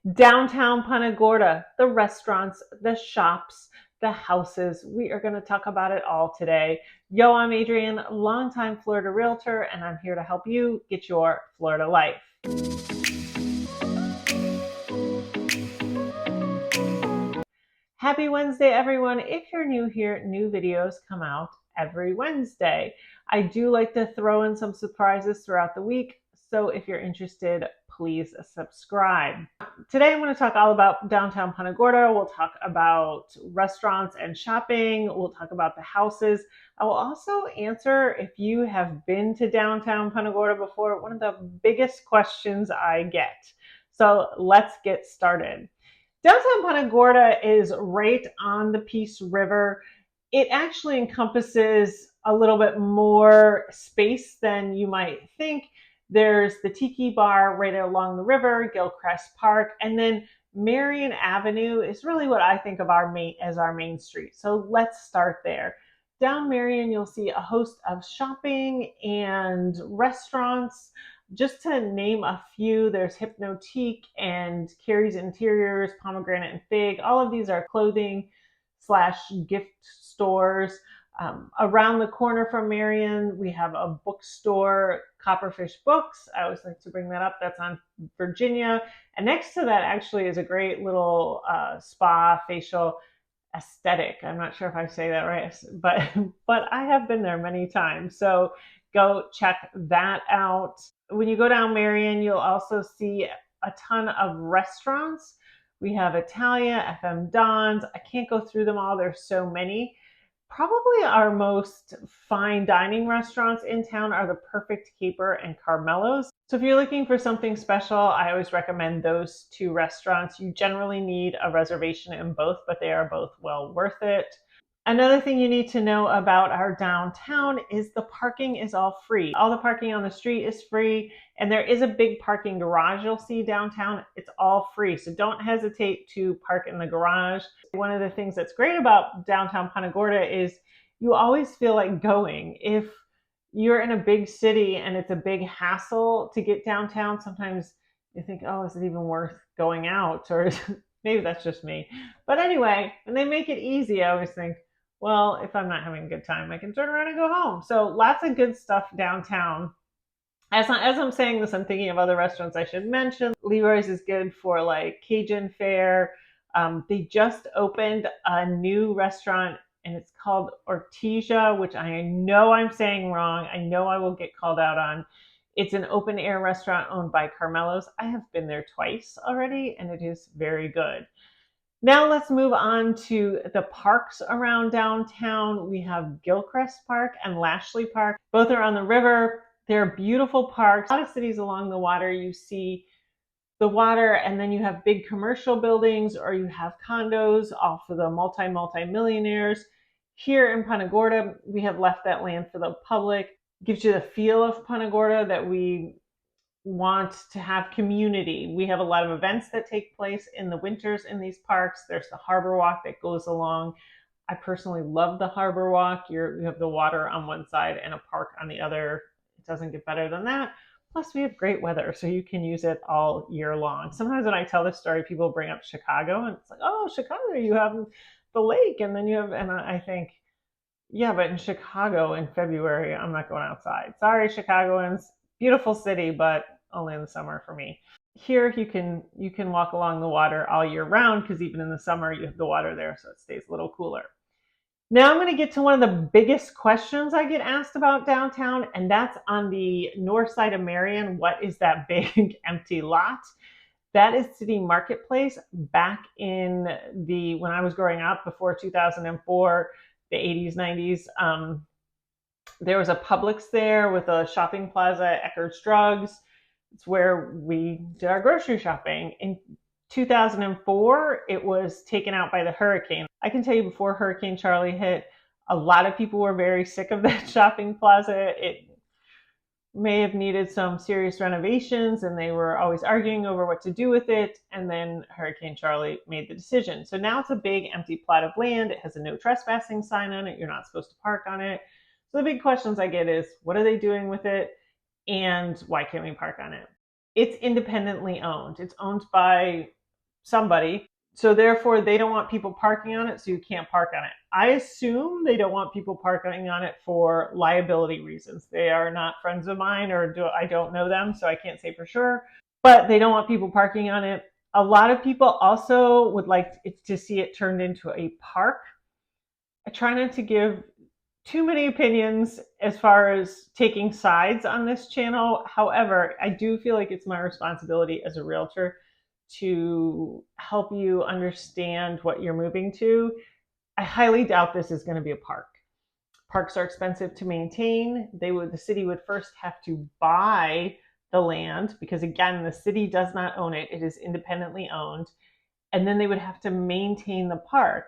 Downtown Punta Gorda, the restaurants, the shops, the houses. We are going to talk about it all today. Yo, I'm Adrienne, longtime Florida realtor, and I'm here to help you get your Florida life. Happy Wednesday, everyone. If you're new here, new videos come out every Wednesday. I do like to throw in some surprises throughout the week, so if you're interested, please subscribe. Today I'm going to talk all about downtown Punta Gorda. We'll talk about restaurants and shopping. We'll talk about the houses. I will also answer if you have been to downtown Punta Gorda before, one of the biggest questions I get. So let's get started. Downtown Punta Gorda is right on the Peace River. It actually encompasses a little bit more space than you might think. There's the Tiki Bar right along the river, Gilchrist Park, and then Marion Avenue is really what I think of as our main street. So let's start there. Down Marion, you'll see a host of shopping and restaurants. Just to name a few, there's Hypnotique and Carrie's Interiors, Pomegranate and Fig. All of these are clothing / gift stores. Around the corner from Marion, we have a bookstore, Copperfish Books. I always like to bring that up. That's on Virginia. And next to that actually is a great little spa, facial, aesthetic. I'm not sure if I say that right, but I have been there many times. So go check that out. When you go down Marion, you'll also see a ton of restaurants. We have Italia, FM Don's. I can't go through them all. There's so many. Probably our most fine dining restaurants in town are the Perfect Caper and Carmelo's. So if you're looking for something special, I always recommend those two restaurants. You generally need a reservation in both, but they are both well worth it. Another thing you need to know about our downtown is the parking is all free. All the parking on the street is free, and there is a big parking garage you'll see downtown. It's all free, so don't hesitate to park in the garage. One of the things that's great about downtown Punta Gorda is you always feel like going. If you're in a big city and it's a big hassle to get downtown, sometimes you think, oh, is it even worth going out? Or maybe that's just me. But anyway, when they make it easy, I always think, well, if I'm not having a good time, I can turn around and go home. So lots of good stuff downtown. As I'm saying this, I'm thinking of other restaurants I should mention. Leroy's is good for like Cajun fare. They just opened a new restaurant and it's called Ortesia, which I know I'm saying wrong. I know I will get called out on. It's an open air restaurant owned by Carmelo's. I have been there twice already and it is very good. Now let's move on to the parks around downtown. We have Gilchrist Park and Lashley Park. Both are on the river. They're beautiful parks. A lot of cities along the water, you see the water and then you have big commercial buildings or you have condos all for the multi-millionaires. Here in Punta Gorda, we have left that land for the public. It gives you the feel of Punta Gorda that we want to have community. We have a lot of events that take place in the winters in these parks. There's the harbor walk that goes along. I personally love the harbor walk. You have the water on one side and a park on the other. It doesn't get better than that. Plus, we have great weather, so you can use it all year long. Sometimes when I tell this story, people bring up Chicago, and it's like, oh, Chicago, you have the lake, and then you have, and I think, yeah, but in Chicago in February, I'm not going outside. Sorry, Chicagoans. Beautiful city, but only in the summer for me. Here you can walk along the water all year round because even in the summer you have the water there, so it stays a little cooler. Now I'm going to get to one of the biggest questions I get asked about downtown, and that's on the north side of Marion. What is that big empty lot? That is City Marketplace. Back in when I was growing up, before 2004, the 80s, 90s, there was a Publix there with a shopping plaza, Eckert's Drugs. It's where we did our grocery shopping. In 2004, it was taken out by the hurricane. I can tell you before Hurricane Charlie hit, a lot of people were very sick of that shopping plaza. It may have needed some serious renovations and they were always arguing over what to do with it. And then Hurricane Charlie made the decision. So now it's a big empty plot of land. It has a no trespassing sign on it. You're not supposed to park on it. So the big questions I get is, what are they doing with it? And why can't we park on it? It's independently owned. It's owned by somebody. So therefore, they don't want people parking on it, so you can't park on it. I assume they don't want people parking on it for liability reasons. They are not friends of mine, or I don't know them, so I can't say for sure. But they don't want people parking on it. A lot of people also would like to see it turned into a park. I try not to give too many opinions as far as taking sides on this channel. However, I do feel like it's my responsibility as a realtor to help you understand what you're moving to. I highly doubt this is going to be a park. Parks are expensive to maintain. The city would first have to buy the land because, again, the city does not own it. It is independently owned. And then they would have to maintain the park.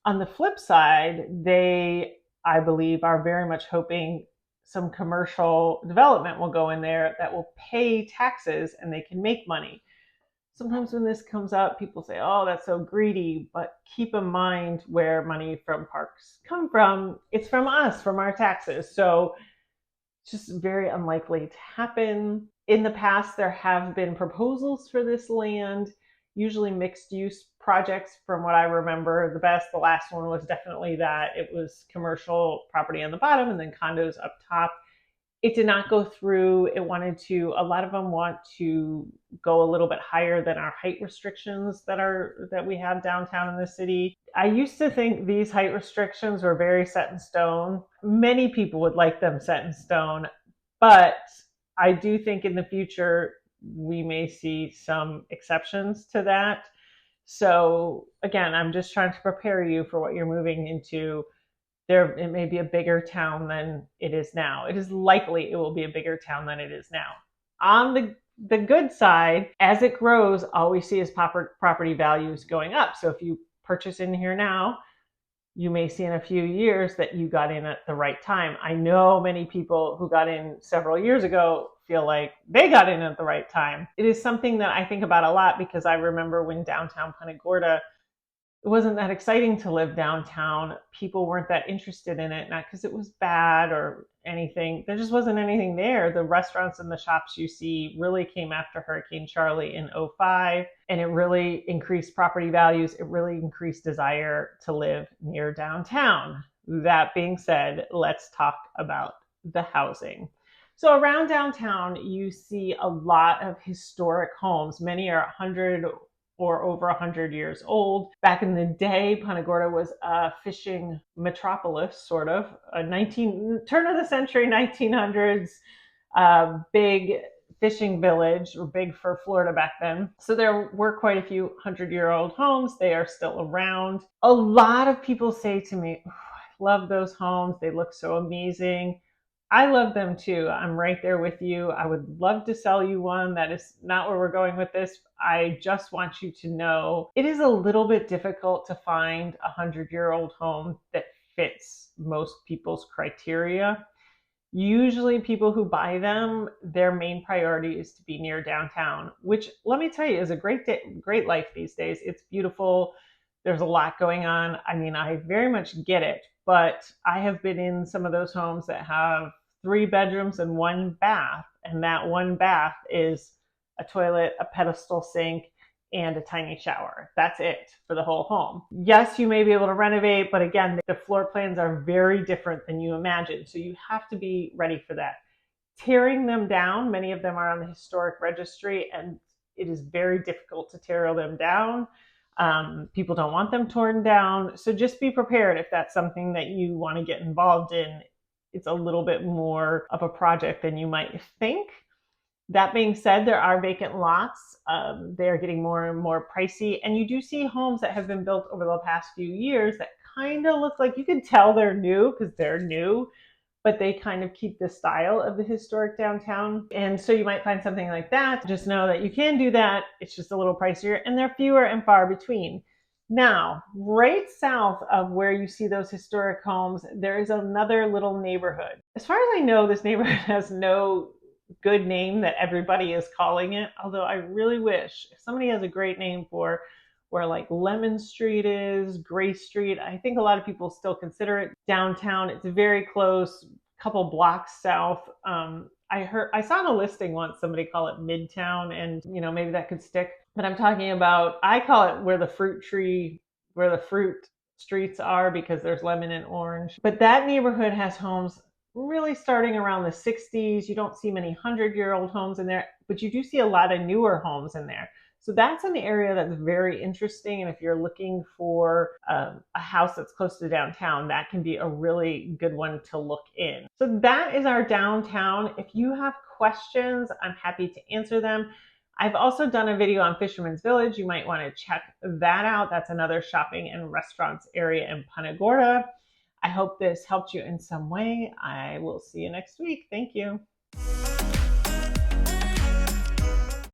On the flip side, they, I believe, are very much hoping some commercial development will go in there that will pay taxes and they can make money. Sometimes when this comes up, people say, oh, that's so greedy, but keep in mind where money from parks come from. It's from us, from our taxes. So it's just very unlikely to happen. In the past, there have been proposals for this land, usually mixed use projects from what I remember. The last one was definitely that. It was commercial property on the bottom and then condos up top. It did not go through. A lot of them want to go a little bit higher than our height restrictions that we have downtown in the city. I used to think these height restrictions were very set in stone. Many people would like them set in stone, but I do think in the future we may see some exceptions to that. So again, I'm just trying to prepare you for what you're moving into. It may be a bigger town than it is now. It is likely it will be a bigger town than it is now. On the good side, as it grows, all we see is property values going up. So if you purchase in here now, you may see in a few years that you got in at the right time. I know many people who got in several years ago feel like they got in at the right time. It is something that I think about a lot because I remember when downtown Punta Gorda, it wasn't that exciting to live downtown. People weren't that interested in it, not because it was bad or anything. There just wasn't anything there. The restaurants and the shops you see really came after Hurricane Charlie in 2005, and it really increased property values. It really increased desire to live near downtown. That being said, let's talk about the housing. So around downtown, you see a lot of historic homes. Many are 100 or over 100 years old. Back in the day, Punta Gorda was a fishing metropolis, sort of, turn of the century, 1900s, big fishing village, or big for Florida back then. So there were quite a few 100-year-old homes. They are still around. A lot of people say to me, oh, I love those homes. They look so amazing. I love them too. I'm right there with you. I would love to sell you one. That is not where we're going with this. I just want you to know it is a little bit difficult to find a 100-year-old home that fits most people's criteria. Usually people who buy them, their main priority is to be near downtown, which, let me tell you, is a great life these days. It's beautiful. There's a lot going on. I mean, I very much get it, but I have been in some of those homes that have 3 bedrooms and 1 bath, and that 1 bath is a toilet, a pedestal sink, and a tiny shower. That's it for the whole home. Yes, you may be able to renovate, but again, the floor plans are very different than you imagine, so you have to be ready for that. Tearing them down, many of them are on the historic registry, and it is very difficult to tear them down. People don't want them torn down, so just be prepared if that's something that you want to get involved in. It's a little bit more of a project than you might think. That being said, there are vacant lots. They are getting more and more pricey, and you do see homes that have been built over the past few years that kind of look like, you can tell they're new because they're new, but they kind of keep the style of the historic downtown. And so you might find something like that. Just know that you can do that. It's just a little pricier, and they're fewer and far between. Now, right south of where you see those historic homes, there is another little neighborhood. As far as I know, this neighborhood has no good name that everybody is calling it, although I really wish if somebody has a great name for where like Lemon Street is, Gray Street. I think a lot of people still consider it downtown. It's very close, a couple blocks south. I saw in a listing once somebody call it Midtown, and maybe that could stick. But I'm talking about, I call it where the fruit streets are, because there's lemon and orange. But that neighborhood has homes really starting around the 60s. You don't see many 100-year-old homes in there, but you do see a lot of newer homes in there. So that's an area that's very interesting. And if you're looking for a house that's close to downtown, that can be a really good one to look in. So that is our downtown. If you have questions, I'm happy to answer them. I've also done a video on Fisherman's Village. You might want to check that out. That's another shopping and restaurants area in Punta Gorda. I hope this helped you in some way. I will see you next week. Thank you.